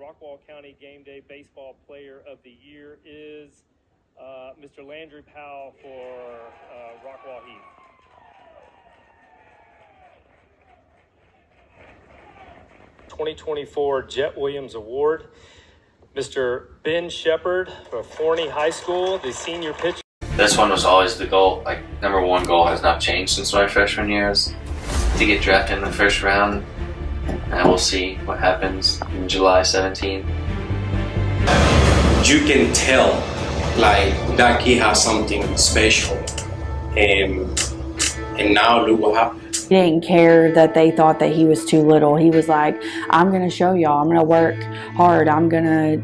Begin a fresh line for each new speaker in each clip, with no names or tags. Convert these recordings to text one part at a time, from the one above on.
Rockwall County Game Day Baseball Player of the Year is Mr. Landry Powell for Rockwall Heath. '24 Jet Williams Award, Mr. Ben Shepard of Forney High School, the senior pitcher.
This one was always the goal. Like, number one goal has not changed since my freshman year, is to get drafted in the first round. And we'll see what happens in July 17th.
You can tell, like, that kid has something special. And now look what happened.
He didn't care that they thought that he was too little. He was like, I'm going to show y'all. I'm going to work hard. I'm going to,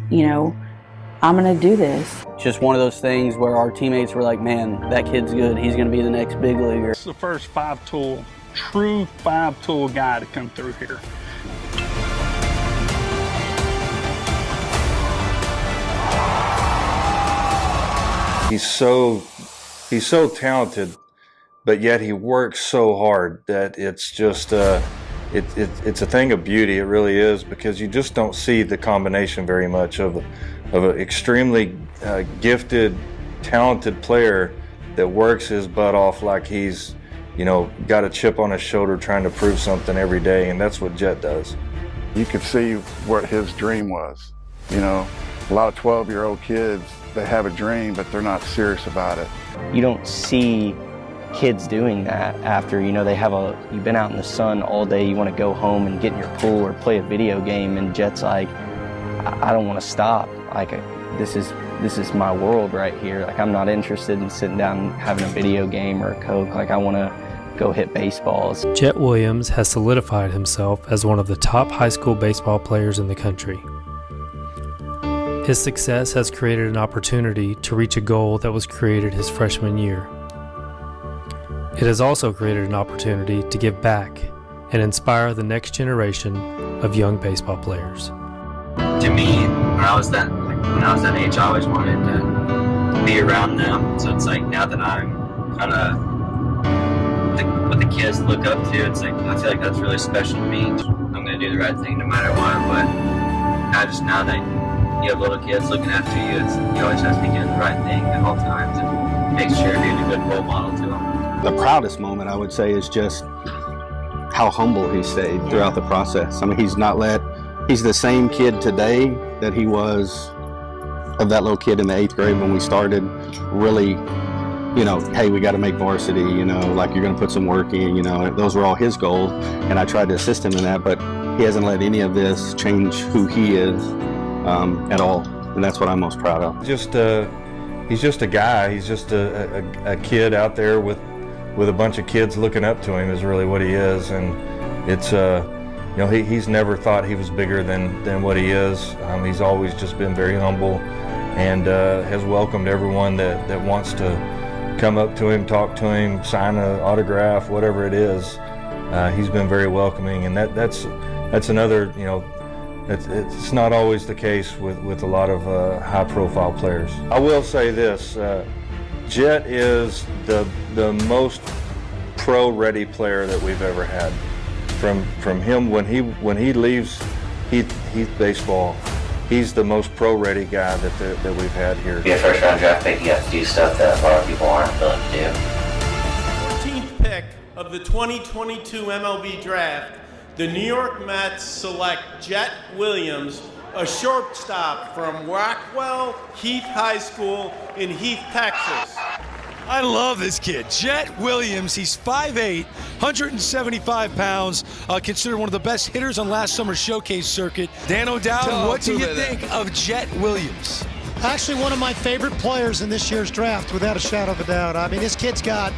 I'm going to do this.
Just one of those things where our teammates were like, man, that kid's good. He's going to be the next big leaguer.
It's the first true five-tool guy to come through here.
He's so talented, but yet he works so hard that it's just it's a thing of beauty. It really is, because you just don't see the combination very much of an extremely gifted, talented player that works his butt off like he's got a chip on his shoulder trying to prove something every day, and that's what Jet does.
You could see what his dream was. A lot of 12-year-old kids, they have a dream, but they're not serious about it.
You don't see kids doing that after, you've been out in the sun all day, you want to go home and get in your pool or play a video game, and Jet's like, I don't want to stop. Like, this is my world right here. Like, I'm not interested in sitting down and having a video game or a Coke. Like, I want to go hit baseballs.
Jet Williams has solidified himself as one of the top high school baseball players in the country. His success has created an opportunity to reach a goal that was created his freshman year. It has also created an opportunity to give back and inspire the next generation of young baseball players.
To me, when I was that age, I always wanted to be around them. So it's like, now that I'm kind of what the kids look up to, it's like, I feel like that's really special to me. I'm going to do the right thing no matter what, but now that you have little kids looking after you, you always have to be doing the right thing at all times and make sure you're being a good role model to them.
The proudest moment, I would say, is just how humble he stayed throughout the process. I mean, he's the same kid today that he was of that little kid in the 8th grade when we started. Really, hey, we got to make varsity, like, you're going to put some work in, those were all his goals, and I tried to assist him in that, but he hasn't let any of this change who he is at all, and that's what I'm most proud of.
He's just a guy. He's just a kid out there with a bunch of kids looking up to him is really what he is, and it's he's never thought he was bigger than what he is. He's always just been very humble, and has welcomed everyone that wants to come up to him, talk to him, sign an autograph, whatever it is. He's been very welcoming, and that's another, it's not always the case with a lot of high-profile players. I will say this, Jet is the most pro-ready player that we've ever had. From him, when he leaves Heath baseball, he's the most pro-ready guy that we've had here.
To be a first-round draft pick, you have to do stuff that a lot of people aren't willing to do.
14th pick of the 2022 MLB Draft, the New York Mets select Jet Williams, a shortstop from Rockwall Heath High School in Heath, Texas.
I love this kid, Jet Williams. He's 5'8", 175 pounds, considered one of the best hitters on last summer's showcase circuit. Dan O'Dowd, what do you think of Jet Williams?
Actually, one of my favorite players in this year's draft, without a shadow of a doubt. I mean, this kid's got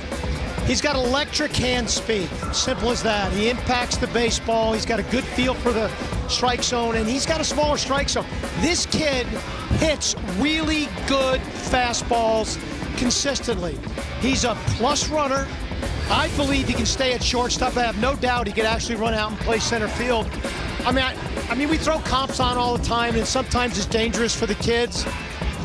electric hand speed, simple as that. He impacts the baseball, he's got a good feel for the strike zone, and he's got a smaller strike zone. This kid hits really good fastballs consistently. He's a plus runner. I believe he can stay at shortstop. I have no doubt he could actually run out and play center field. I mean, we throw comps on all the time, and sometimes it's dangerous for the kids.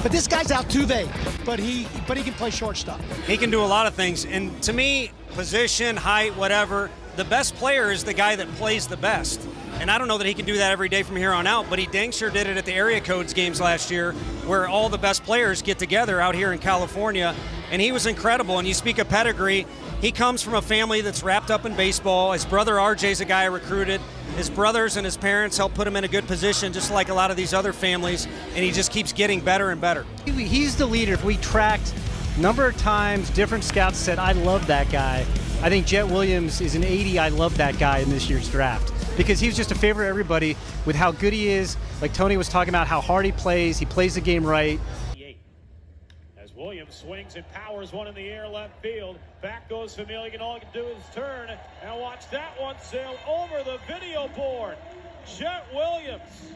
But this guy's Altuve, but he can play shortstop.
He can do a lot of things, and to me, position, height, whatever, the best player is the guy that plays the best. And I don't know that he can do that every day from here on out, but he dang sure did it at the area codes games last year, where all the best players get together out here in California. And he was incredible. And you speak of pedigree, he comes from a family that's wrapped up in baseball. His brother RJ's a guy I recruited. His brothers and his parents helped put him in a good position, just like a lot of these other families, and he just keeps getting better and better.
He's the leader. If we tracked number of times different scouts said, I love that guy. I think Jet Williams is an 80. I love that guy in this year's draft because he was just a favorite of everybody with how good he is. Like Tony was talking about how hard he plays the game right.
As Williams swings and powers one in the air left field. Back goes Familia, and all he can do is turn and watch that one sail over the video board. Jet Williams,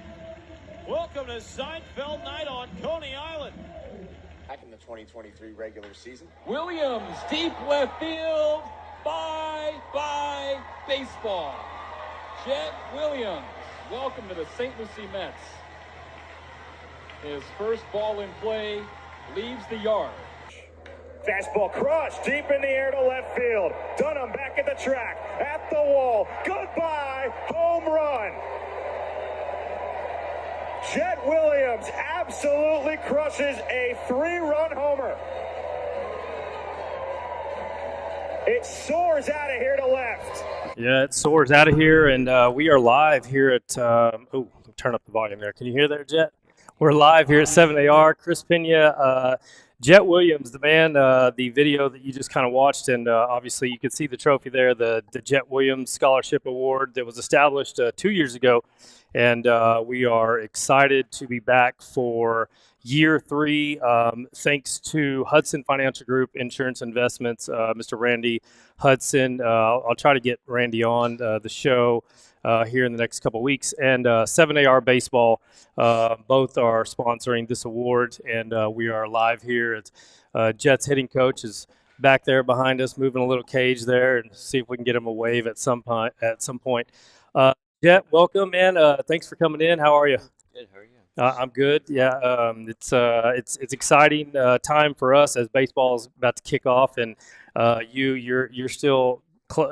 welcome to Seinfeld night on Coney Island.
Back in the 2023 regular season.
Williams, deep left field. Bye baseball. Jet Williams, welcome to the St. Lucie Mets. His first ball in play leaves the yard.
Fastball crushed deep in the air to left field. Dunham back at the track, at the wall. Goodbye, home run. Jet Williams absolutely crushes a 3-run homer. It soars out of here to left.
Yeah, it soars out of here, and we are live here at, turn up the volume there. Can you hear there, Jet? We're live here at 7AR. Chris Pena, Jet Williams, the man, the video that you just kind of watched, and obviously you could see the trophy there, the Jet Williams Scholarship Award that was established 2 years ago. And we are excited to be back for year 3, thanks to Hudson Financial Group Insurance Investments, Mr. Randy Hudson. I'll try to get Randy on the show here in the next couple weeks. And 7AR Baseball, both are sponsoring this award. And we are live here. It's, Jets hitting coach is back there behind us, moving a little cage there, and see if we can get him a wave at some point. Jet, welcome, man. Thanks for coming in. How are you?
Good. How are you?
I'm good. Yeah, it's exciting time for us as baseball is about to kick off, and you're still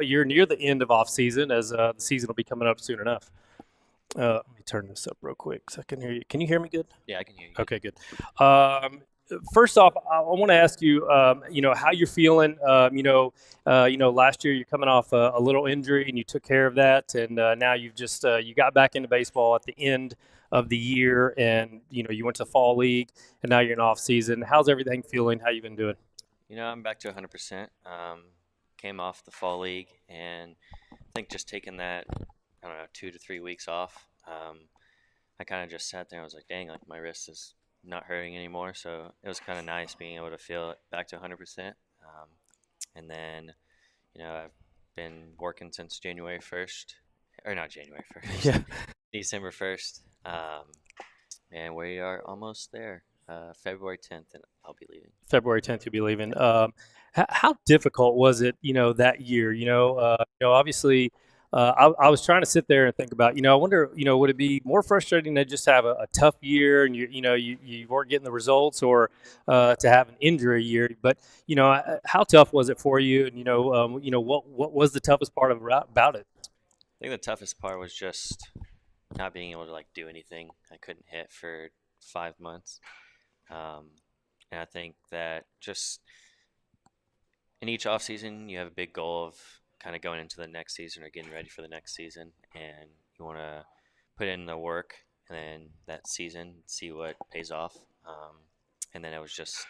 you're near the end of off season as the season will be coming up soon enough. Let me turn this up real quick so I can hear you. Can you hear me good?
Yeah, I can hear you.
Okay, good. First off, I want to ask you, how you're feeling. Last year you're coming off a little injury and you took care of that, and now you've just you got back into baseball at the end of the year, and you went to fall league, and now you're in off season. How's everything feeling? How you been doing?
I'm back to 100%. Came off the fall league, and I think just taking that 2 to 3 weeks off. I kind of just sat there and I was like, dang, like my wrist is not hurting anymore, so it was kind of nice being able to feel it back to 100%. And then, I've been working since January 1st, or not January 1st,
yeah,
December 1st, and we are almost there. February 10th, and I'll be leaving.
February 10th, you'll be leaving. How difficult was it, that year? Obviously. I was trying to sit there and think about, I wonder, would it be more frustrating to just have a tough year and you weren't getting the results, or to have an injury year? But how tough was it for you? And what was the toughest part about it?
I think the toughest part was just not being able to do anything. I couldn't hit for 5 months, and I think that just in each off season you have a big goal of kind of going into the next season or getting ready for the next season, and you want to put in the work and then that season see what pays off. And then it was just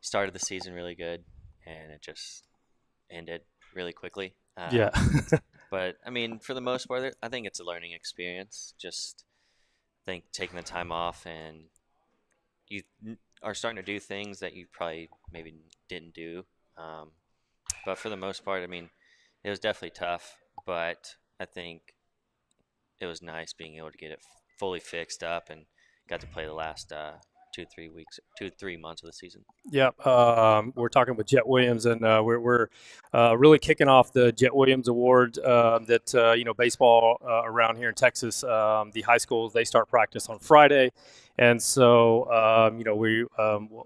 started the season really good and it just ended really quickly.
Yeah.
But I mean, for the most part, I think it's a learning experience. Just think taking the time off, and you are starting to do things that you probably maybe didn't do. But for the most part, I mean, it was definitely tough, but I think it was nice being able to get it fully fixed up and got to play the last 2 3 months of the season.
Yeah, we're talking with Jet Williams, and we're really kicking off the Jet Williams Award that baseball around here in Texas. The high schools, they start practice on Friday, and so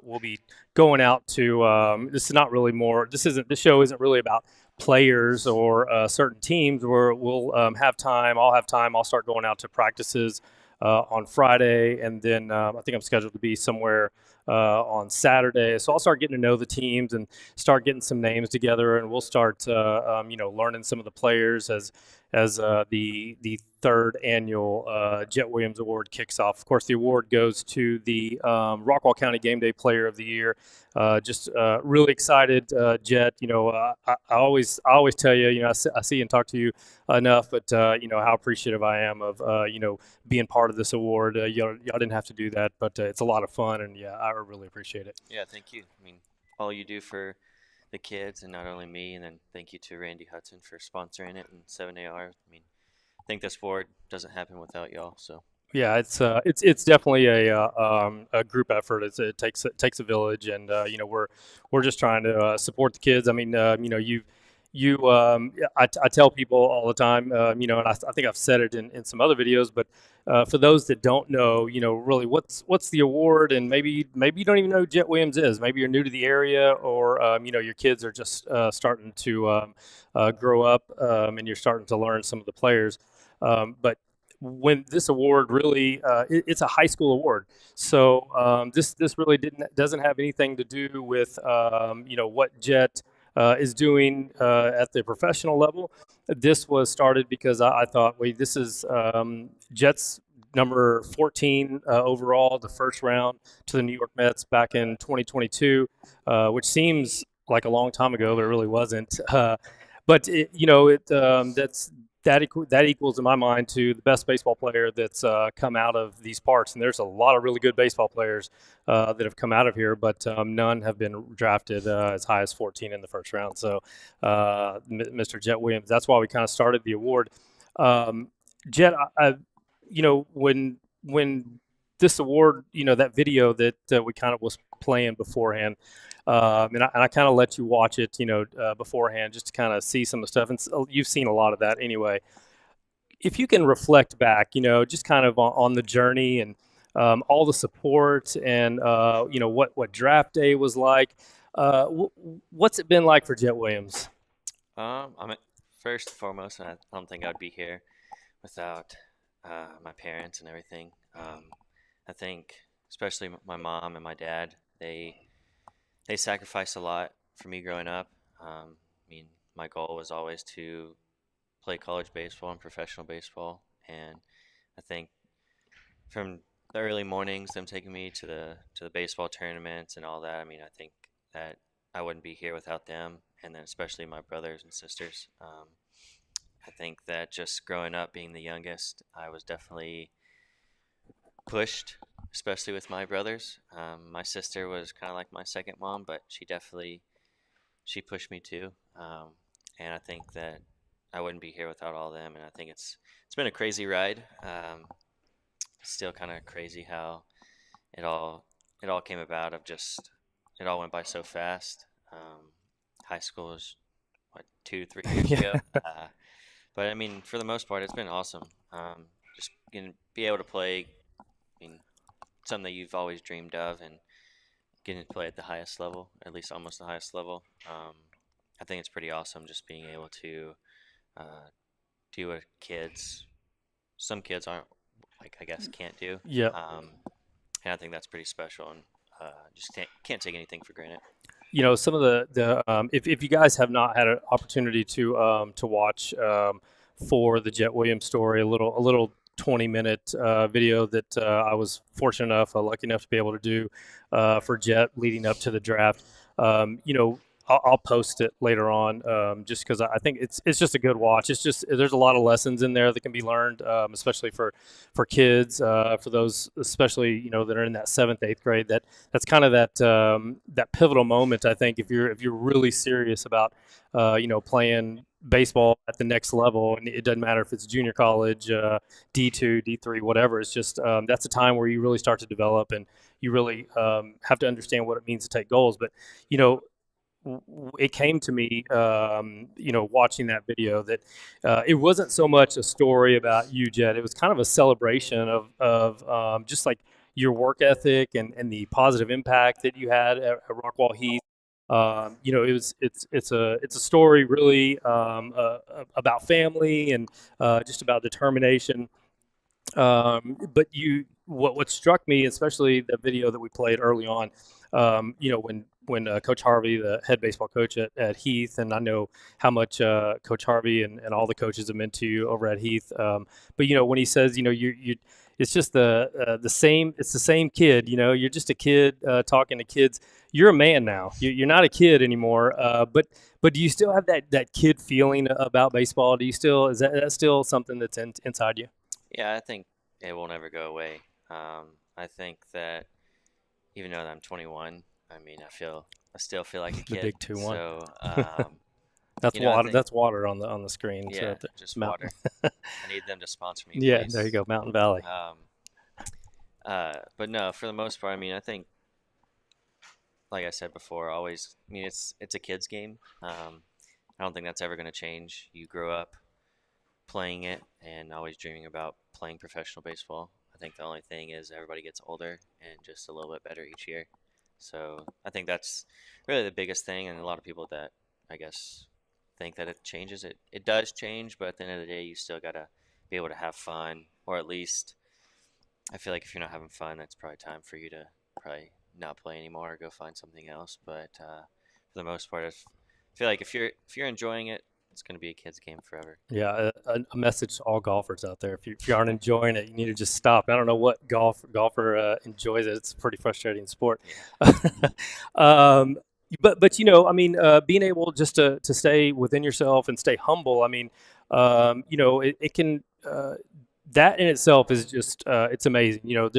we'll be going out to. This is not really more. This show isn't really about players or certain teams. Where we'll have time. I'll have time. I'll start going out to practices on Friday, and then I think I'm scheduled to be somewhere on Saturday. So I'll start getting to know the teams and start getting some names together, and we'll start learning some of the players as the third annual Jet Williams Award kicks off. Of course, the award goes to the Rockwall County Game Day Player of the Year. Just really excited, Jet. I always tell you, I see and talk to you enough, but how appreciative I am of being part of this award. Y'all didn't have to do that, but it's a lot of fun, and yeah, I really appreciate it.
Yeah, thank you. I mean, all you do for the kids, and not only me, and then thank you to Randy Hudson for sponsoring it and 7AR. I mean, I think this award doesn't happen without y'all. So
yeah, it's definitely a group effort. It takes a village, and we're just trying to support the kids. I mean, I tell people all the time, and I think I've said it in some other videos, but for those that don't know, really what's the award, and maybe you don't even know who Jet Williams is. Maybe you're new to the area, or your kids are just starting to grow up, and you're starting to learn some of the players. But when this award really, it's a high school award, so this really doesn't have anything to do with what Jet is doing at the professional level. This was started because I thought, wait, this is Jets number 14 overall, the first round to the New York Mets back in 2022, which seems like a long time ago, but it really wasn't. But that equals in my mind to the best baseball player that's come out of these parts. And there's a lot of really good baseball players that have come out of here, but none have been drafted as high as 14 in the first round. So Mr. Jet Williams, that's why we kind of started the award. Jet, when this award, that video that we kind of was playing beforehand, and I kind of let you watch it, beforehand, just to kind of see some of the stuff. And you've seen a lot of that anyway. If you can reflect back, just kind of on the journey and all the support and what draft day was like. What's it been like for Jet Williams?
First and foremost, I don't think I'd be here without my parents and everything. I think especially my mom and my dad, they sacrificed a lot for me growing up. I mean, my goal was always to play college baseball and professional baseball, and I think from the early mornings, them taking me to the baseball tournaments and all that. I mean, I think that I wouldn't be here without them, and then especially my brothers and sisters. I think that just growing up, being the youngest, I was definitely pushed, especially with my brothers. My sister was kind of like my second mom, but she pushed me too. And I think that I wouldn't be here without all of them. And I think it's been a crazy ride. Still kind of crazy how it all came about. It all went by so fast. High school was 2-3 years ago. But I mean, for the most part, it's been awesome. Just gonna be able to play. I mean, something that you've always dreamed of, and getting to play at the highest level, at least almost the highest level. I think it's pretty awesome just being able to do what some kids aren't, like, I guess, can't do.
Yeah.
And I think that's pretty special, and just can't take anything for granted.
Some of the if you guys have not had an opportunity to watch for the Jet Williams story, a little 20-minute video that I was fortunate enough, lucky enough to be able to do for Jet leading up to the draft.
I'll post it later on, just because I think it's just a good watch. It's just there's a lot of lessons in there that can be learned, especially for kids, for those especially that are in that 7th, 8th grade. That's kind of that pivotal moment. I think if you're really serious about playing baseball at the next level, and it doesn't matter if it's junior college, D2, D3, whatever. It's just that's a time where you really start to develop, and you really have to understand what it means to take goals. But it came to me, watching that video that it wasn't so much a story about you, Jet. It was kind of a celebration of just like your work ethic and the positive impact that you had at Rockwall Heath. It's a story really about family and just about determination. But what struck me, especially the video that we played early on, when Coach Harvey, the head baseball coach at Heath, and I know how much Coach Harvey and all the coaches have meant to you over at Heath. But when he says, it's just the same. It's the same kid. You're just a kid talking to kids. You're a man now. You're not a kid anymore. But do you still have that kid feeling about baseball? Do you still that's still something that's inside you?
Yeah, I think it will never go away. I think that even though I'm 21, I mean, I still feel like a kid.
The big 2-1.
So,
that's water. That's water on the screen.
Yeah,
so
just water. I need them to sponsor me.
Yeah,
please.
there you go, Mountain Valley.
But no, for the most part, I mean, I think, like I said before, always. I mean, it's a kid's game. I don't think that's ever going to change. You grow up playing it and always dreaming about playing professional baseball. I think the only thing is everybody gets older and just a little bit better each year. So I think that's really the biggest thing, and a lot of people that I guess think that it changes. It does change, but at the end of the day, you still gotta be able to have fun, or at least I feel like if you're not having fun, that's probably time for you to probably not play anymore or go find something else. But for the most part, I feel like if you're enjoying it, it's going to be a kid's game forever.
Yeah, a message to all golfers out there: if you aren't enjoying it, you need to just stop. I don't know what golfer enjoys it. It's a pretty frustrating sport. But I mean, being able just to stay within yourself and stay humble. I mean, it can. That in itself is just it's amazing. You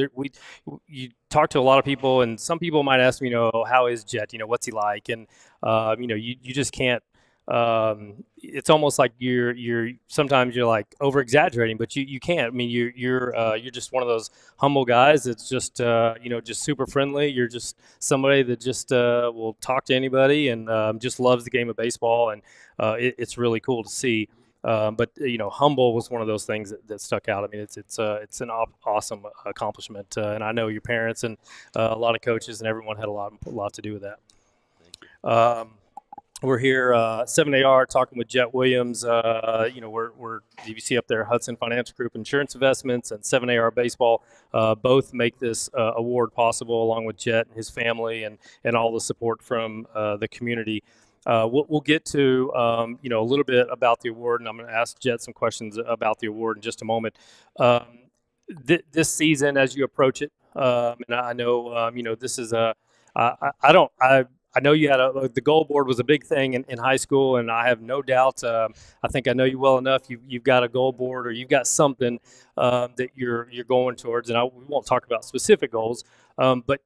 talk to a lot of people, and some people might ask me, how is Jet? What's he like? And you just can't. It's almost like you're sometimes you're like over exaggerating, but you can't. I mean, you're just one of those humble guys that's just just super friendly. You're just somebody that just will talk to anybody and just loves the game of baseball, and it's really cool to see. But humble was one of those things that stuck out. I mean, it's an awesome accomplishment, and I know your parents and a lot of coaches and everyone had a lot to do with that. We're here 7AR talking with Jet Williams. We're you see up there Hudson Financial Group Insurance Investments and 7AR Baseball. Both make this award possible, along with Jet and his family and all the support from the community. We'll get to a little bit about the award, and I'm going to ask Jet some questions about the award in just a moment. This season, as you approach it, and I know this is I know you had the goal board was a big thing in high school, and I have no doubt. I think I know you well enough. You've got a goal board, or you've got something that you're going towards, and we won't talk about specific goals, but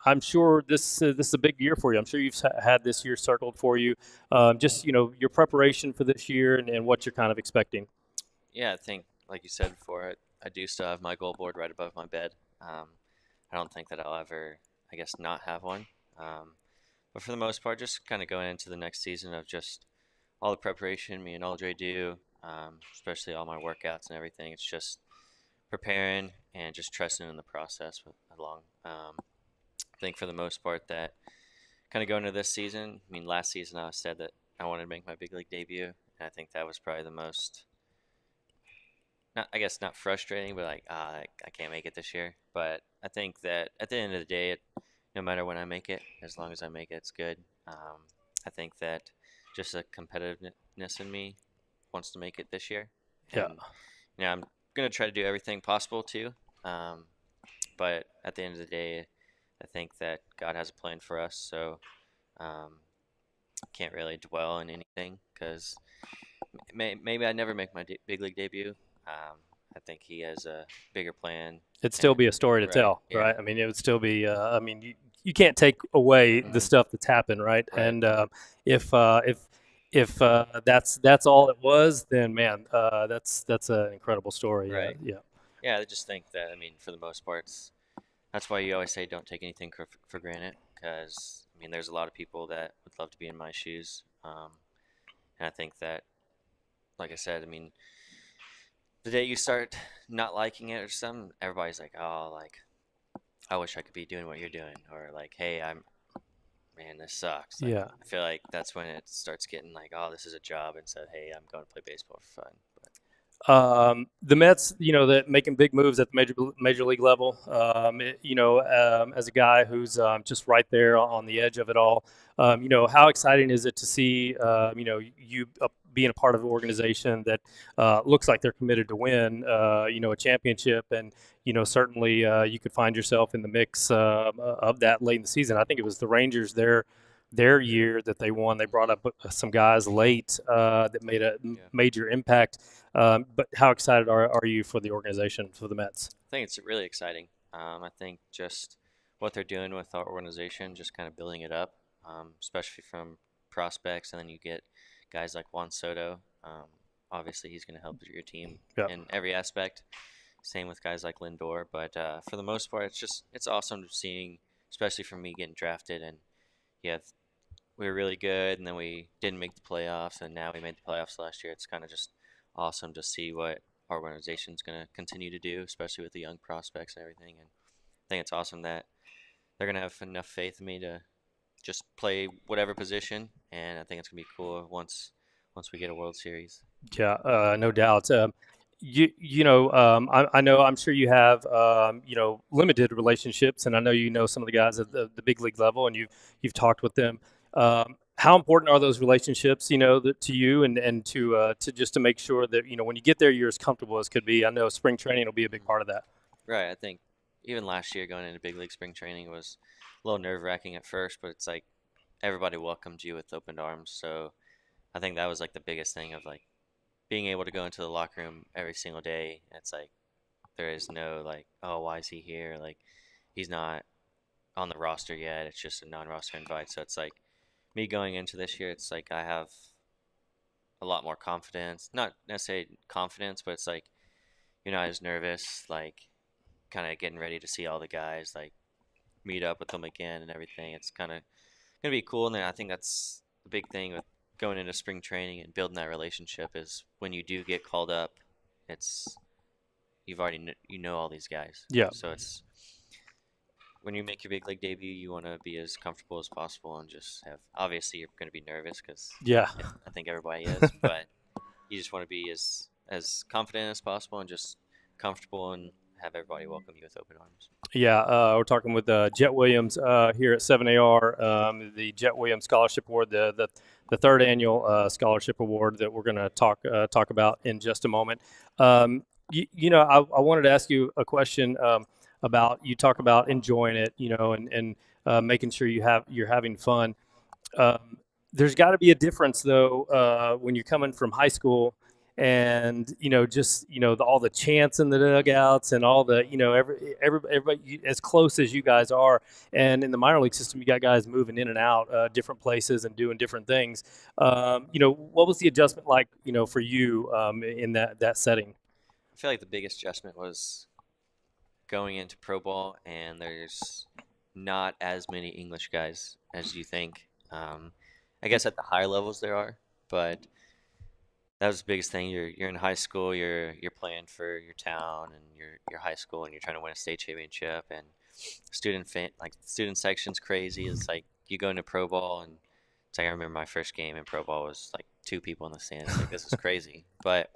I'm sure this is a big year for you. I'm sure you've had this year circled for you. Just your preparation for this year and what you're kind of expecting.
Yeah, I think like you said before, I do still have my goal board right above my bed. I don't think that I'll ever, I guess, not have one. But for the most part, just kind of going into the next season of just all the preparation me and Aldre do, especially all my workouts and everything. It's just preparing and just trusting in the process along. I think for the most part that kind of going into this season, I mean, last season I said that I wanted to make my big league debut, and I think that was probably the most, not frustrating, but like, I can't make it this year. But I think that at the end of the day, no matter when I make it, as long as I make it, it's good. I think that just the competitiveness in me wants to make it this year. And, I'm going to try to do everything possible too. But at the end of the day, I think that God has a plan for us. So
can't really dwell on anything because maybe I never make my big league debut. I think he has a bigger plan.
It'd still be a story to tell,
yeah.
right? I mean, it would still be. I mean, you can't take away the stuff that's happened, right? And if that's all it was, then man, that's an incredible story.
Right.
Yeah.
Yeah, I just think that, I mean, for the most part, that's why you always say don't take anything for granted because, I mean, there's a lot of people that would love to be in my shoes. And I think that, like I said, I mean, the day you start not liking it or something, everybody's like, oh, like, I wish I could be doing what you're doing. Or like, hey, man, this sucks. Like,
Yeah.
I feel like that's when it starts getting like, oh, this is a job instead of, hey, I'm going to play baseball for fun.
The Mets, that making big moves at the major league level. As a guy who's just right there on the edge of it all, how exciting is it to see, you being a part of an organization that looks like they're committed to win, a championship, and certainly you could find yourself in the mix of that late in the season. I think it was the Rangers their year that they won. They brought up some guys late that made a major impact. But how excited are you for the organization, for the Mets?
I think it's really exciting. I think just what they're doing with our organization, just kind of building it up, especially from prospects, and then you get guys like Juan Soto. Obviously, he's going to help your team in every aspect. Same with guys like Lindor. But for the most part, it's awesome seeing, especially for me getting drafted, and we were really good, and then we didn't make the playoffs, and now we made the playoffs last year. It's kind of just awesome to see what our organization is going to continue to do, especially with the young prospects and everything. And I think it's awesome that they're going to have enough faith in me to just play whatever position, and I think it's going to be cool once we get a World Series.
Yeah, no doubt. I know, I'm sure you have, limited relationships, and I know some of the guys at the big league level, and you've talked with them. How important are those relationships, to you and to just to make sure that, when you get there, you're as comfortable as could be? I know spring training will be a big part of that.
Right. I think even last year going into big league spring training was a little nerve-wracking at first, but it's like everybody welcomed you with open arms. So I think that was like the biggest thing of like being able to go into the locker room every single day. And it's like there is no like, oh, why is he here? Like he's not on the roster yet. It's just a non-roster invite. So it's like me going into this year, it's like I have a lot more confidence. Not necessarily confidence, but it's like you're not as nervous, like kind of getting ready to see all the guys, like meet up with them again and everything. It's kind of going to be cool. And then I think that's the big thing with going into spring training and building that relationship is when you do get called up, you've already all these guys.
Yeah.
So it's when you make your big league debut, you want to be as comfortable as possible and just have. Obviously, you're going to be nervous because I think everybody is, but you just want to be as confident as possible and just comfortable and have everybody welcome you with open arms.
Yeah, we're talking with Jet Williams here at 7AR, the Jet Williams Scholarship Award, the third annual scholarship award that we're going to talk about in just a moment. I wanted to ask you a question about, you talk about enjoying it, and making sure you're having fun. There's got to be a difference though when you're coming from high school and all the chants in the dugouts and all the everybody as close as you guys are, and in the minor league system you got guys moving in and out different places and doing different things. What was the adjustment like for you in that setting?
I feel like the biggest adjustment was going into pro ball, and there's not as many English guys as you think. I guess at the higher levels there are, but that was the biggest thing. You're in high school. You're playing for your town and your high school, and you're trying to win a state championship. And student section's crazy. It's like you go into pro ball, and it's like I remember my first game in pro ball was like 2 people in the stands. Like this is crazy. But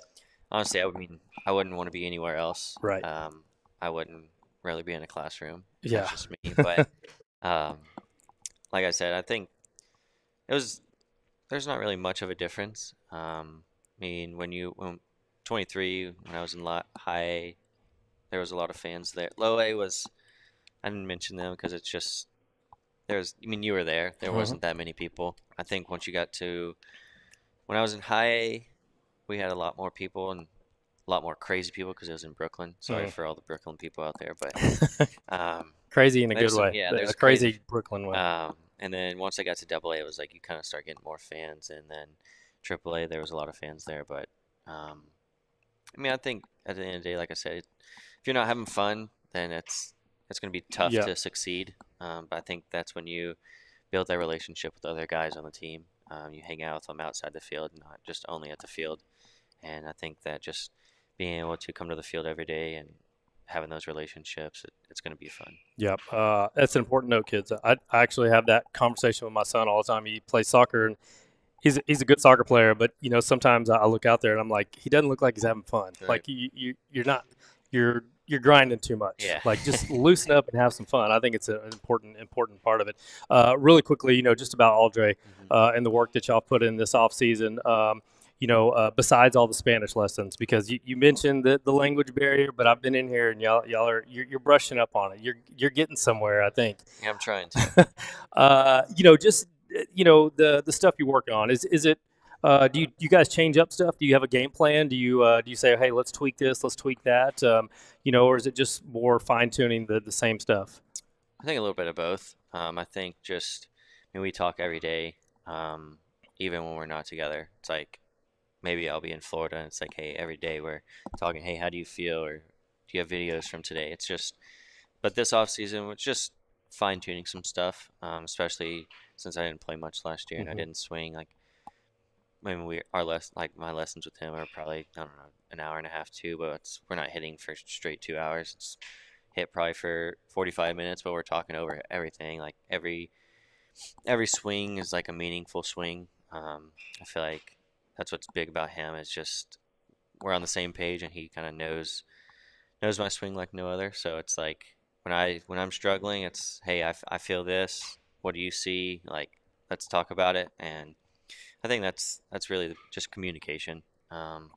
honestly, I wouldn't want to be anywhere else.
Right.
I wouldn't really be in a classroom.
Yeah.
That's just me. But like I said, I think there's not really much of a difference. When 23, when I was in high, there was a lot of fans there. Low A I didn't mention them because it's just, you were there. There wasn't that many people. I think once you got to when I was in high A, we had a lot more people and a lot more crazy people because it was in Brooklyn. Sorry for all the Brooklyn people out there, but
Crazy in a
there's
good
some,
way.
yeah,
A
there's
crazy Brooklyn way.
And then once I got to Double A, it was like you kind of start getting more fans, and then Triple A, there was a lot of fans there. But I mean, I think at the end of the day, like I said, if you're not having fun, then it's going to be tough
Yeah.
to succeed. But I think that's when you build that relationship with other guys on the team. You hang out with them outside the field, not just only at the field. And I think that just being able to come to the field every day and having those relationships, it's going to be fun.
Yep. That's an important note, kids. I actually have that conversation with my son all the time. He plays soccer, and he's a good soccer player, but sometimes I look out there and I'm like, he doesn't look like he's having fun.
Right.
Like you're not, you're grinding too much.
Yeah.
Like just loosen up and have some fun. I think it's an important part of it. Really quickly, just about Aldre and the work that y'all put in this off season. Besides all the Spanish lessons, because you mentioned the language barrier, but I've been in here and y'all are you're brushing up on it. You're getting somewhere, I think.
Yeah, I'm trying to.
Just the stuff you're working on, is it do you guys change up stuff? Do you have a game plan? Do you say, hey, let's tweak this, let's tweak that, or is it just more fine tuning the same stuff?
I think a little bit of both. I think we talk every day, even when we're not together. It's like maybe I'll be in Florida and it's like, hey, every day we're talking, hey, how do you feel, or do you have videos from today? It's just, but this off season was just fine tuning some stuff, especially since I didn't play much last year and I didn't swing. Like, I mean, my lessons with him are probably, I don't know, an hour and a half too, but we're not hitting for straight 2 hours. It's hit probably for 45 minutes, but we're talking over everything. Like every swing is like a meaningful swing. I feel like that's what's big about him. Is just we're on the same page, and he kind of knows my swing like no other. So it's like when I'm struggling, it's, hey, I feel this. What do you see? Like, let's talk about it. And I think that's really just communication. And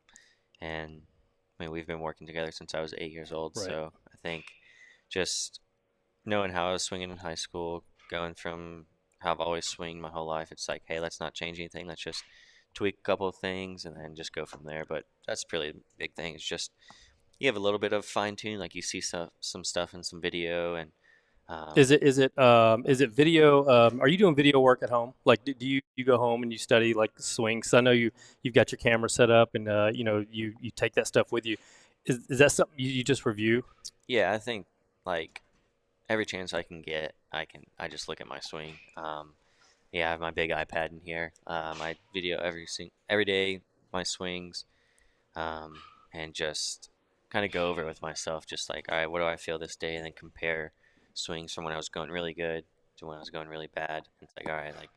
I mean, we've been working together since I was 8 years old.
Right.
So I think just knowing how I was swinging in high school, going from how I've always swinged my whole life, it's like, hey, let's not change anything. Let's just tweak a couple of things and then just go from there. But that's really the big thing. It's just you have a little bit of fine tune, like you see some stuff in some video. And
is it video? Are you doing video work at home? Like, do you go home and you study like swings? I know you've got your camera set up, and you take that stuff with you. Is that something you just review?
Yeah, I think like every chance I can get, I just look at my swing. Yeah, I have my big iPad in here. I video every day my swings, and just kind of go over it with myself. Just like, all right, what do I feel this day, and then compare swings from when I was going really good to when I was going really bad. And it's like, all right, like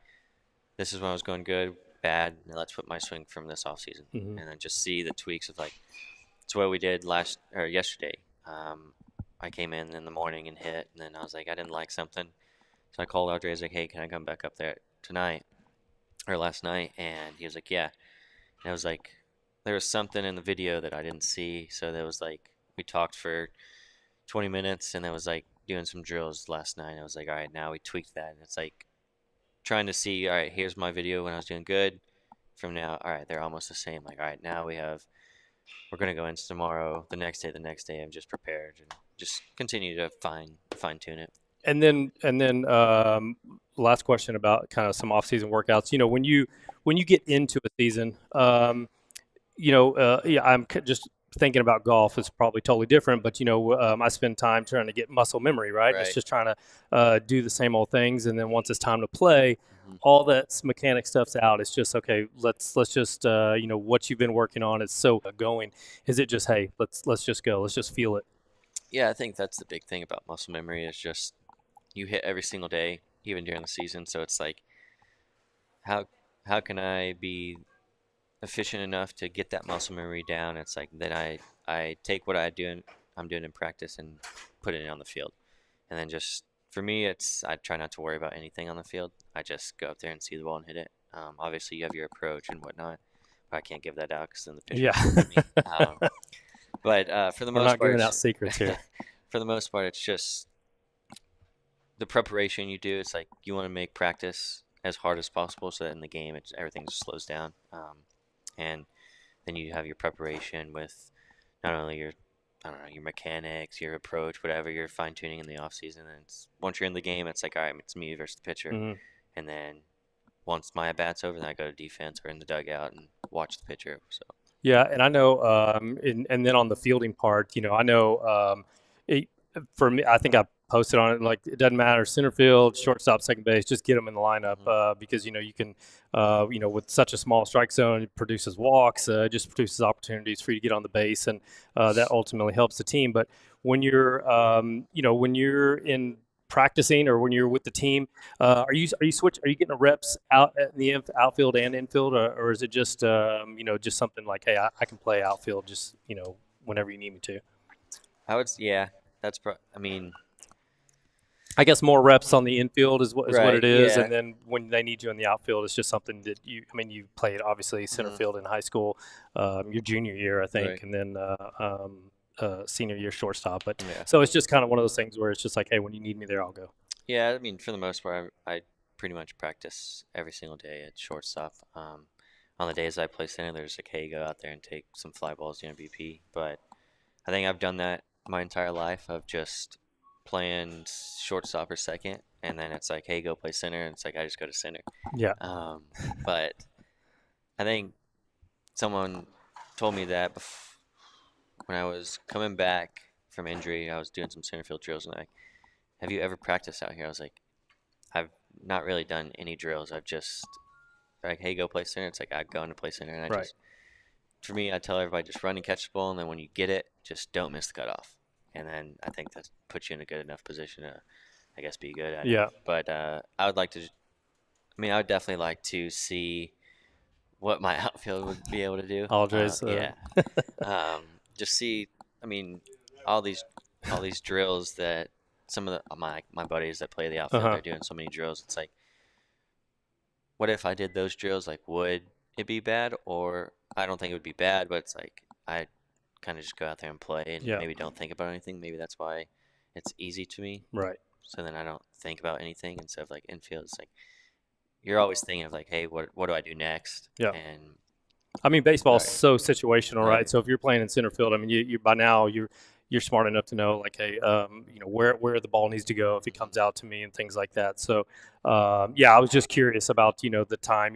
this is when I was going good, bad. Now let's put my swing from this off season, and then just see the tweaks of like it's what we did yesterday. I came in the morning and hit, and then I was like, I didn't like something. So I called Audrey. I was like, hey, can I come back up there tonight or last night? And he was like, yeah. And I was like, there was something in the video that I didn't see. So there was like, we talked for 20 minutes and I was like doing some drills last night. I was like, all right, now we tweaked that. And it's like trying to see, all right, here's my video when I was doing good. From now, all right, they're almost the same. Like, all right, now we're going to go into tomorrow, the next day, I'm just prepared and just continue to fine tune it.
And then last question about kind of some off-season workouts. When you get into a season, I'm just thinking about golf. It's probably totally different, but I spend time trying to get muscle memory, right? It's just trying to do the same old things, and then once it's time to play, all that mechanic stuff's out. It's just okay. Let's just what you've been working on is so going. Is it just, hey, let's just go. Let's just feel it.
Yeah, I think that's the big thing about muscle memory is just you hit every single day, even during the season. So it's like, how can I be efficient enough to get that muscle memory down? It's like that I take what I'm doing in practice and put it on the field. And then just for me, I try not to worry about anything on the field. I just go up there and see the ball and hit it. Obviously, you have your approach and whatnot, but I can't give that out because then the pitcher will hit me. But for the most part,
we're not giving out secrets here.
For the most part, it's just the preparation you do. It's like you want to make practice as hard as possible, so that in the game everything just slows down. And then you have your preparation with not only your, I don't know, your mechanics, your approach, whatever, you're fine tuning in the off season. And once you're in the game, it's like, all right, it's me versus the pitcher.
Mhm.
And then once my at bat's over, then I go to defense or in the dugout and watch the pitcher. So.
Yeah, and I know, and then on the fielding part, I know, for me, I think I posted on it, like, it doesn't matter, center field, shortstop, second base, just get them in the lineup, because, you can, with such a small strike zone, it produces walks, just produces opportunities for you to get on the base, and that ultimately helps the team. But when you're, when you're in practicing or when you're with the team, are you getting the reps out at the outfield and infield, or is it just just something like, hey, I can play outfield just whenever you need me to?
Yeah, that's I mean,
I guess more reps on the infield is what it is,
yeah.
and then when they need you in the outfield, it's just something that you played obviously center field in high school, your junior year, I think,
Right.
and then senior year shortstop. But
Yeah.
so it's just kind of one of those things where it's just like, hey, when you need me there, I'll go.
Yeah, I mean, for the most part, I pretty much practice every single day at shortstop. On the days I play center, there's like, hey, go out there and take some fly balls, BP. But I think I've done that my entire life of just playing shortstop or second, and then it's like, hey, go play center, and it's like I just go to center.
Yeah.
But I think someone told me that when I was coming back from injury, I was doing some center field drills, and like, have you ever practiced out here? I was like, I've not really done any drills. I've just like, hey, go play center. It's like I've gone to play center, and
Right.
For me, I tell everybody just run and catch the ball, and then when you get it, just don't miss the cutoff. And then I think that puts you in a good enough position to, I guess, be good at
Yeah.
it. But I would definitely like to see what my outfield would be able to do.
Aldres,
Yeah. Just see, all these drills that some of my buddies that play the outfield, they're doing so many drills. It's like, what if I did those drills? Like, would it be bad? Or I don't think it would be bad, but it's like I kind of just go out there and play and maybe don't think about anything. Maybe that's why it's easy to me.
Right.
So then I don't think about anything instead of like infield. It's like you're always thinking of like, hey, what do I do next?
Yeah.
And
baseball's so situational, right?
Right.
So if you're playing in center field, you by now you're smart enough to know, like, hey, where the ball needs to go if it comes out to me and things like that. So, I was just curious about the time.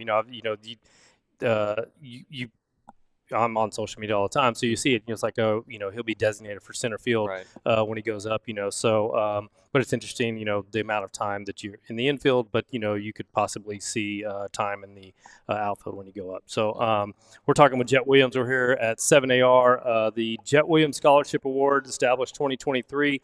I'm on social media all the time, so you see it. It's like, oh, he'll be designated for center field when he goes up. So, but it's interesting, the amount of time that you're in the infield, but you could possibly see time in the outfield when you go up. So, we're talking with Jet Williams. We're here at 7AR, the Jet Williams Scholarship Award, established 2023.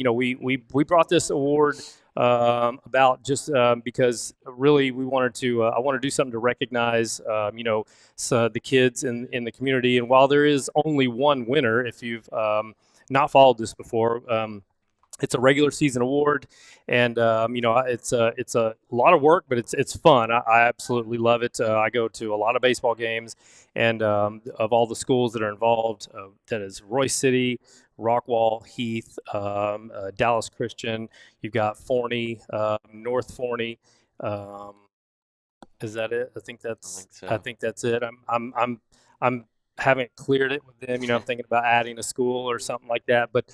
We brought this award about just because really we wanted to. I want to do something to recognize, the kids in the community. And while there is only one winner, if you've not followed this before, it's a regular season award, and it's a lot of work, but it's fun. I absolutely love it. I go to a lot of baseball games, and of all the schools that are involved, that is Royce City, Rockwall, Heath, Dallas Christian. You've got Forney, North Forney. Is that it? I think that's it. I'm haven't cleared it with them. I'm thinking about adding a school or something like that. But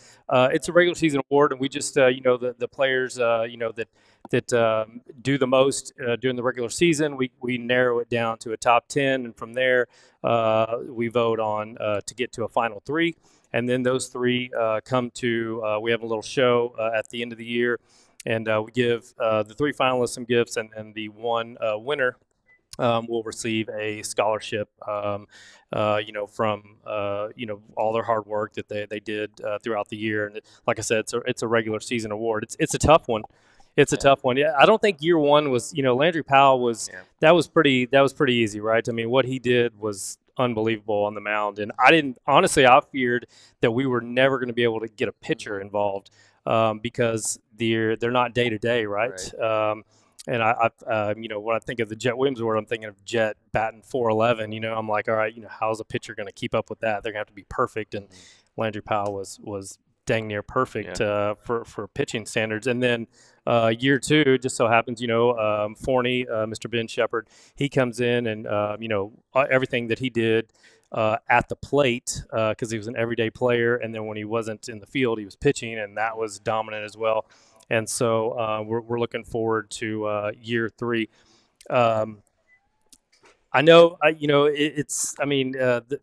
it's a regular season award, and we just the players that do the most during the regular season. We narrow it down to a top 10, and from there we vote on to get to a final 3, and then those 3 come to. We have a little show at the end of the year. And we give the 3 finalists some gifts, and the one winner will receive a scholarship, from all their hard work that they did throughout the year. And like I said, it's a regular season award. It's a tough one. It's a tough one. Yeah, I don't think year one was. Landry Powell was. Yeah. That was pretty easy, right? What he did was unbelievable on the mound, and I feared that we were never going to be able to get a pitcher involved. Because they're not day to day, right? And I when I think of the Jet Williams award, I'm thinking of Jet batting .411. I'm like, all right, how's a pitcher going to keep up with that? They're going to have to be perfect. And Landry Powell was dang near perfect for pitching standards. And then Year two, just so happens, Forney, Mr. Ben Shepard, he comes in and, everything that he did at the plate, because he was an everyday player. And then when he wasn't in the field, he was pitching, and that was dominant as well. And so we're looking forward to year three. I know, it's. I mean,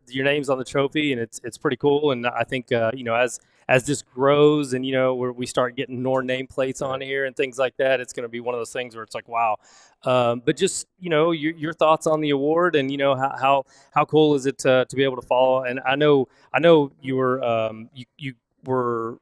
your name's on the trophy, and it's pretty cool. And I think, as this grows, and where we start getting more nameplates on here and things like that, it's going to be one of those things where it's like, wow. But just your thoughts on the award, and how cool is it to be able to follow? And I know you were you were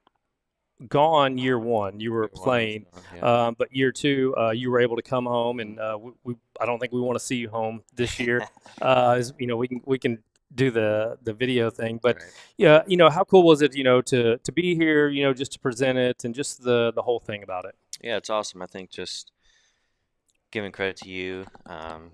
gone year one. You were playing, but year two, you were able to come home, and I don't think we want to see you home this year. We can do the video thing, but yeah, how cool was it, to be here, just to present it, and just the whole thing about it.
Yeah, it's awesome. I think just giving credit to you,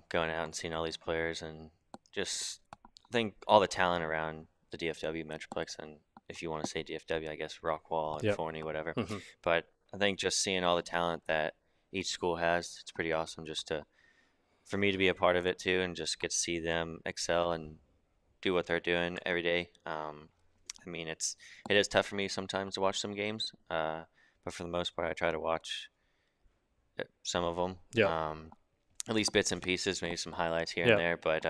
going out and seeing all these players, and just I think all the talent around the DFW Metroplex, and if you want to say DFW, I guess Rockwall and Forney, whatever.
Mm-hmm.
But I think just seeing all the talent that each school has, it's pretty awesome just for me to be a part of it too, and just get to see them excel and do what they're doing every day. I mean, it is tough for me sometimes to watch some games, but for the most part, I try to watch some of them.
Yeah.
At least bits and pieces, maybe some highlights here
Yeah.
and there. But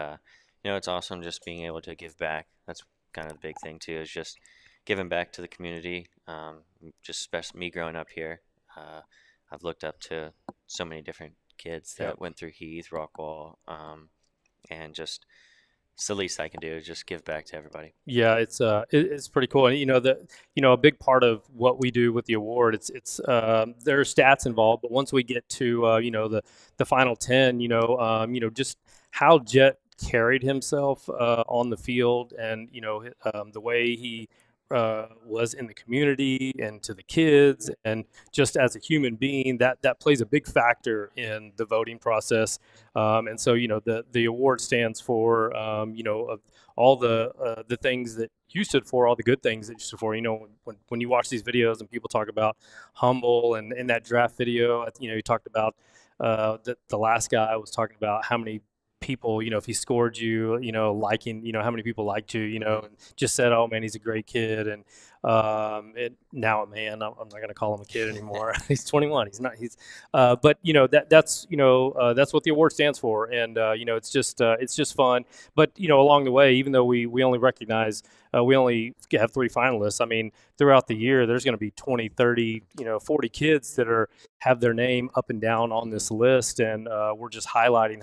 it's awesome just being able to give back. That's kind of the big thing too, is just giving back to the community. Just especially me growing up here, I've looked up to so many different kids that went through Heath, Rockwall, and just it's the least I can do is just give back to everybody.
Yeah, it's pretty cool, and a big part of what we do with the award, it's there are stats involved, but once we get to the final 10, just how Jet carried himself on the field, and the way he was in the community and to the kids, and just as a human being, that plays a big factor in the voting process. And so the award stands for of all the things that you stood for, all the good things that you stood for. When you watch these videos and people talk about humble, and in that draft video, you talked about the last guy was talking about how many people, if he scored you, liking, how many people liked you, and just said, oh man, he's a great kid. And now a man, I'm not going to call him a kid anymore. He's 21. He's not, but that's what the award stands for. And, it's just fun. But, along the way, even though we only recognize, we only have 3 finalists. I mean, throughout the year, there's going to be 20, 30, 40 kids that have their name up and down on this list. And we're just highlighting.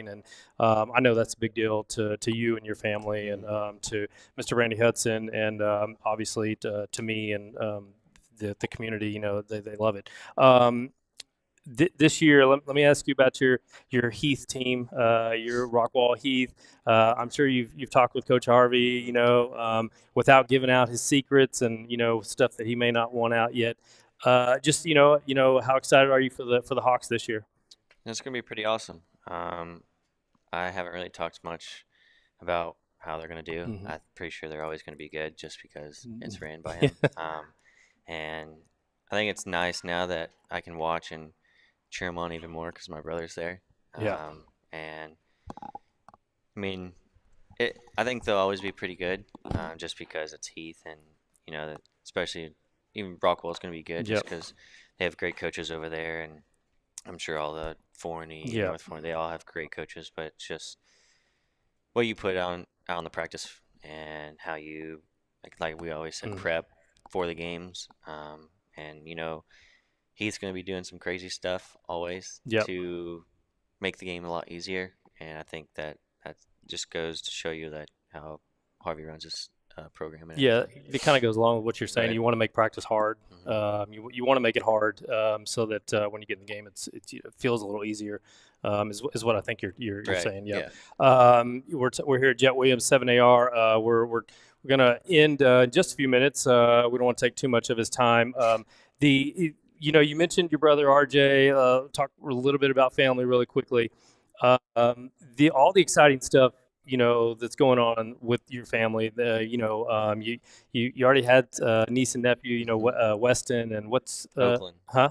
And I know that's a big deal to you and your family, and to Mr. Randy Hudson, and obviously to me and the community. They love it. This year, let me ask you about your Heath team, your Rockwall Heath. I'm sure you've talked with Coach Harvey, without giving out his secrets and stuff that he may not want out yet. Just how excited are you for the Hawks this year?
It's gonna be pretty awesome. I haven't really talked much about how they're gonna do.
Mm-hmm.
I'm pretty sure they're always gonna be good, just because it's ran by him. And I think it's nice now that I can watch and cheer him on even more because my brother's there.
Yeah.
And I mean, I think they'll always be pretty good, just because it's Heath, and especially even Brockwell's going to be good just because they have great coaches over there, and I'm sure all the Forney, North Forney, they all have great coaches. But it's just what you put out on the practice, and how you like we always said, prep for the games, and He's going to be doing some crazy stuff always to make the game a lot easier. And I think that just goes to show you that how Harvey runs his program. And
it kind of goes along with what you're saying.
Right.
You want to make practice hard. You want to make it hard, so that when you get in the game, it feels a little easier. Is what I think you're
Right.
saying.
Yeah.
We're here at Jet Williams 7AR. We're going to end in just a few minutes. We don't want to take too much of his time. You mentioned your brother RJ. Talk a little bit about family really quickly. All the exciting stuff, that's going on with your family. You already had niece and nephew, Weston and what's
Oakland.
huh?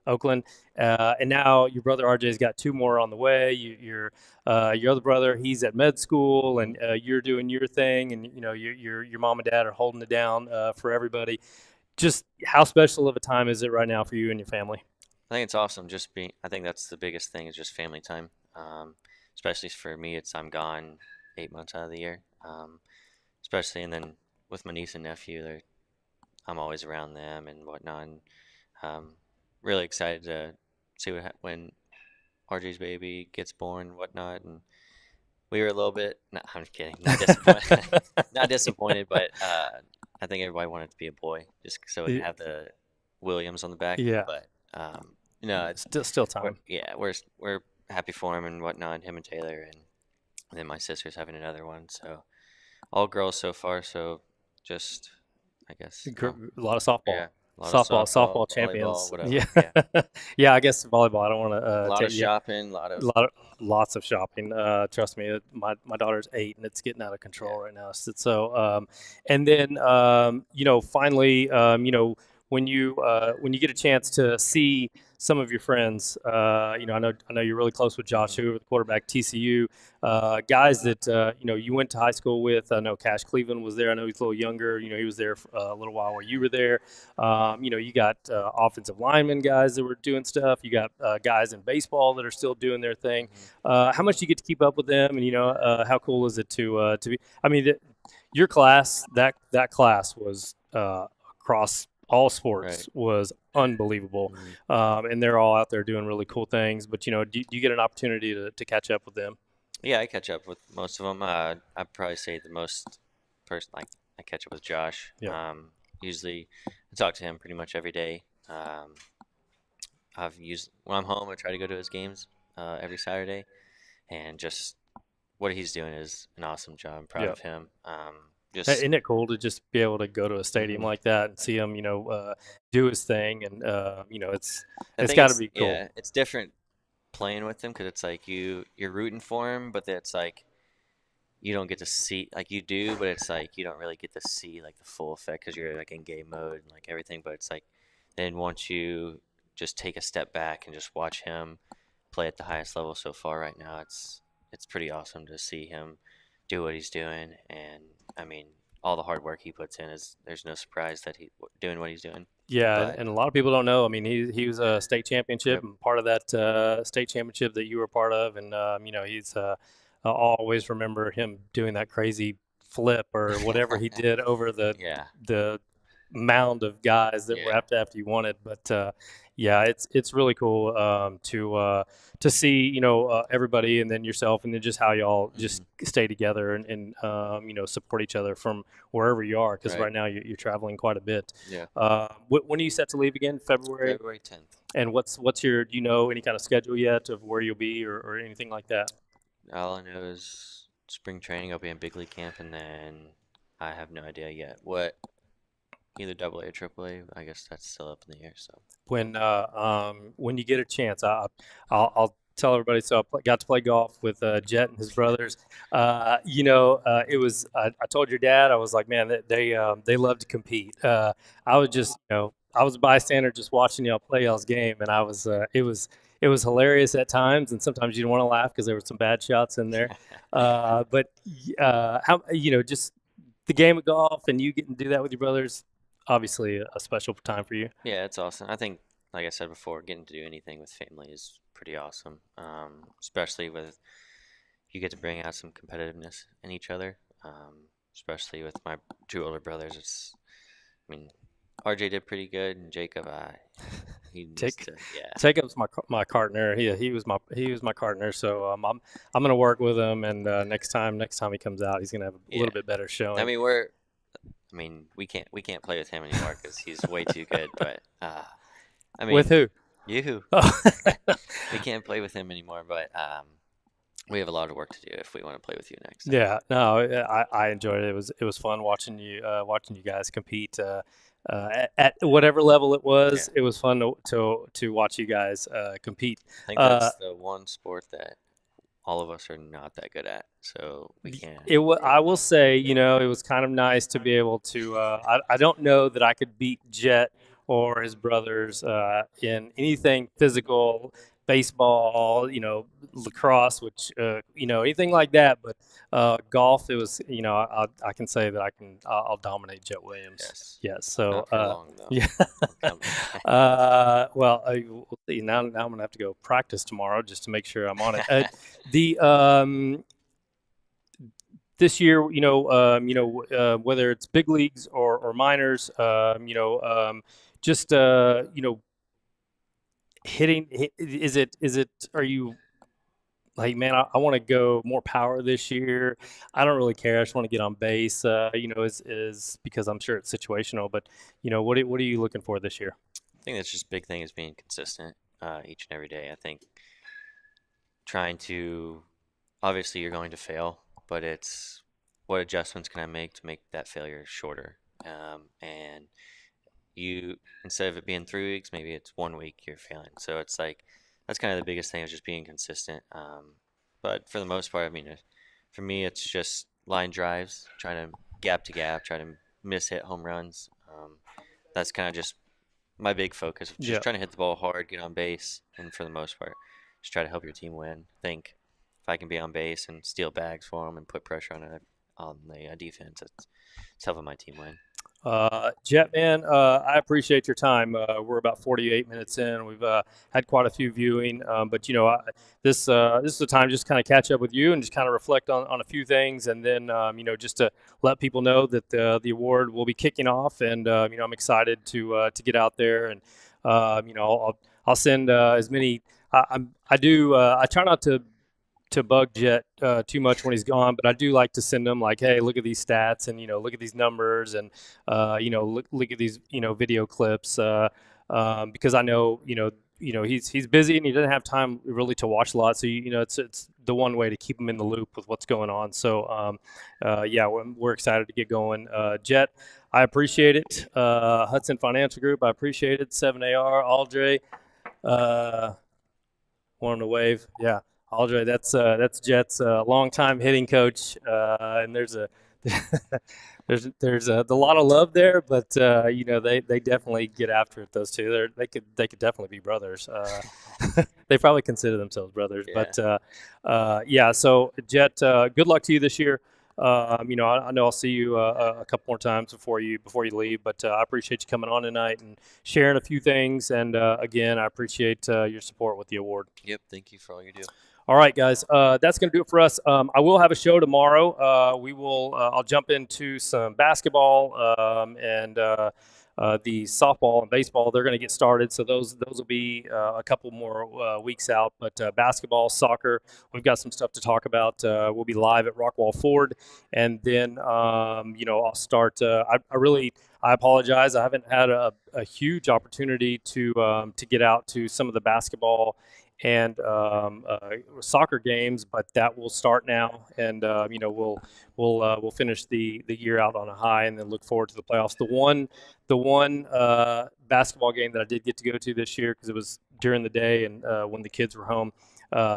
Oakland.
And now your brother RJ's got 2 more on the way. Your other brother, he's at med school, and you're doing your thing, and your mom and dad are holding it down for everybody. Just how special of a time is it right now for you and your family?
I think it's awesome. I think that's the biggest thing is just family time. Especially for me, I'm gone 8 months out of the year. Especially, and then with my niece and nephew, I'm always around them and whatnot. And, really excited to see when RJ's baby gets born and whatnot. And we were a little bit, no, I'm just kidding, not disappointed, not disappointed, but I think everybody wanted it to be a boy, just so we have the Williams on the back.
Yeah.
But it's
still time.
We're happy for him and whatnot, him and Taylor, and then my sister's having another one. So all girls so far. So just, I guess,
a lot of softball.
Yeah.
Softball champions.
Volleyball,
Yeah. Yeah, I guess volleyball. I don't want to.
a lot of shopping,
lots of shopping. Trust me, my daughter's 8 and it's getting out of control right now. So, and then finally, when you get a chance to see some of your friends, I know you're really close with Josh Hoover, the quarterback, TCU, guys that you went to high school with. I know Cash Cleveland was there. I know he's a little younger. He was there for a little while while you were there. You got offensive linemen guys that were doing stuff. You got guys in baseball that are still doing their thing. How much do you get to keep up with them? And how cool is it to be? I mean, your class, that class was across all sports was unbelievable. And they're all out there doing really cool things. But, do you get an opportunity to catch up with them?
Yeah, I catch up with most of them. I'd probably say the most person, I catch up with Josh.
Yeah.
Usually I talk to him pretty much every day. When I'm home, I try to go to his games every Saturday. And just what he's doing is an awesome job. I'm proud of him.
Isn't it cool to just be able to go to a stadium like that and see him, do his thing, and it's got to be cool.
Yeah, it's different playing with him because it's like you're rooting for him, but it's like you don't get to see, like you do, but it's like you don't really get to see like the full effect because you're like in game mode and like everything. But it's like then once you just take a step back and just watch him play at the highest level so far right now, it's pretty awesome to see him do what he's doing. And I mean, all the hard work he puts in there's no surprise that he's doing what he's doing.
Yeah, and a lot of people don't know. I mean, he was a state championship and part of that state championship that you were part of, and he's I'll always remember him doing that crazy flip or whatever he did over the mound of guys that were after you won it. But it's really cool to see everybody, and then yourself, and then just how y'all just stay together and support each other from wherever you are, because right now you're traveling quite a bit. When are you set to leave again? February
10th.
And what's your, do you know any kind of schedule yet of where you'll be or anything like that?
All I know is spring training, I'll be in big league camp, and then I have no idea yet what. Either AA or AAA, I guess that's still up in the air. So
when you get a chance, I'll tell everybody. So I got to play golf with Jet and his brothers. It was I told your dad, I was like, man, they love to compete. I was just I was a bystander just watching y'all play y'all's game, and I was it was hilarious at times, and sometimes you don't want to laugh because there were some bad shots in there. But how just the game of golf and you getting to do that with your brothers. Obviously a special time for you.
Yeah, it's awesome. I think, like I said before, getting to do anything with family is pretty awesome. Especially with you get to bring out some competitiveness in each other. Especially with my 2 older brothers, RJ did pretty good, and Jacob,
Jacob's my partner. He was my partner. So I'm gonna work with him, and next time he comes out, he's gonna have a little bit better showing.
We can't play with him anymore because he's way too good. But
with who?
You. We can't play with him anymore. But we have a lot of work to do if we want to play with you next time.
Yeah, no, I enjoyed it. It was fun watching you guys compete at whatever level it was. It was fun to watch you guys compete.
I think that's the one sport that all of us are not that good at, so we can't.
I will say, you know, it was kind of nice to be able to. I don't know that I could beat Jet or his brothers in anything physical, baseball, you know, lacrosse, which you know, anything like that. But golf, it was, you know, I can say that I'll dominate Jet Williams. Yes. So
Not for long, though.
yeah.
Come-
Well, we'll see. Now I'm gonna have to go practice tomorrow just to make sure I'm on it. This year, whether it's big leagues or minors, just hitting. Is it? Are you like, man, I want to go more power this year. I don't really care. I just want to get on base. Is because I'm sure it's situational. But what are you looking for this year?
I think that's just big thing is being consistent each and every day. I think trying to, obviously you're going to fail, but it's what adjustments can I make to make that failure shorter? And you, instead of it being 3 weeks, maybe it's 1 week you're failing. So it's like, that's kind of the biggest thing is just being consistent. But for the most part, I mean, for me, it's just line drives, trying to gap, try to miss hit home runs. That's kind of just my big focus. Just trying to hit the ball hard, get on base, and for the most part, just try to help your team win. Think if I can be on base and steal bags for them and put pressure on the defense, it's helping my team win.
Jet, man, I appreciate your time. We're about 48 minutes in. We've had quite a few viewing, but this is the time just kind of catch up with you and just kind of reflect on a few things, and then just to let people know that the award will be kicking off, and I'm excited to get out there, and I'll send as many. I try not to bug Jet too much when he's gone, but I do like to send him like, hey, look at these stats, and look at these numbers, and look at these video clips, because I know he's busy and he doesn't have time really to watch a lot. So it's the one way to keep him in the loop with what's going on. So we're excited to get going. Jet, I appreciate it. Hudson Financial Group, I appreciate it. 7AR, Aldre, want him to wave, yeah. Aldre, that's Jet's longtime hitting coach, and there's a there's a lot of love there, but they definitely get after it. Those two, they could definitely be brothers. They probably consider themselves brothers,
Yeah.
but So Jet, good luck to you this year. I know I'll see you a couple more times before you leave, but I appreciate you coming on tonight and sharing a few things. And again, I appreciate your support with the award.
Yep, thank you for all you do.
All right, guys, that's going to do it for us. I will have a show tomorrow. I'll jump into some basketball and the softball and baseball. They're going to get started, so those will be a couple more weeks out. But basketball, soccer, we've got some stuff to talk about. We'll be live at Rockwall Ford, and then I'll start. I apologize. I haven't had a huge opportunity to get out to some of the basketball and soccer games, but that will start now, and we'll finish the year out on a high, and then look forward to the playoffs. The one basketball game that I did get to go to this year, because it was during the day and when the kids were home,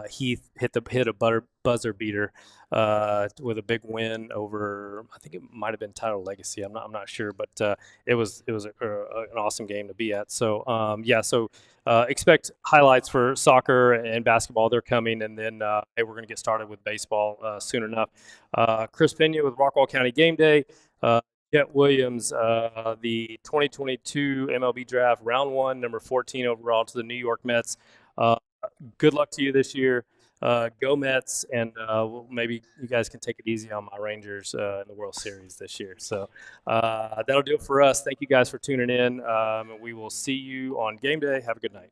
Heath hit a buzzer beater with a big win over, I think it might have been Title Legacy. I'm not sure, but it was an awesome game to be at. So expect highlights for soccer and basketball. They're coming, and then we're going to get started with baseball soon enough. Chris Pena with Rockwall County Game Day. Jet Williams, the 2022 MLB Draft, Round 1, number 14 overall to the New York Mets. Good luck to you this year. Go Mets, and maybe you guys can take it easy on my Rangers in the World Series this year. So that'll do it for us. Thank you guys for tuning in. We will see you on game day. Have a good night.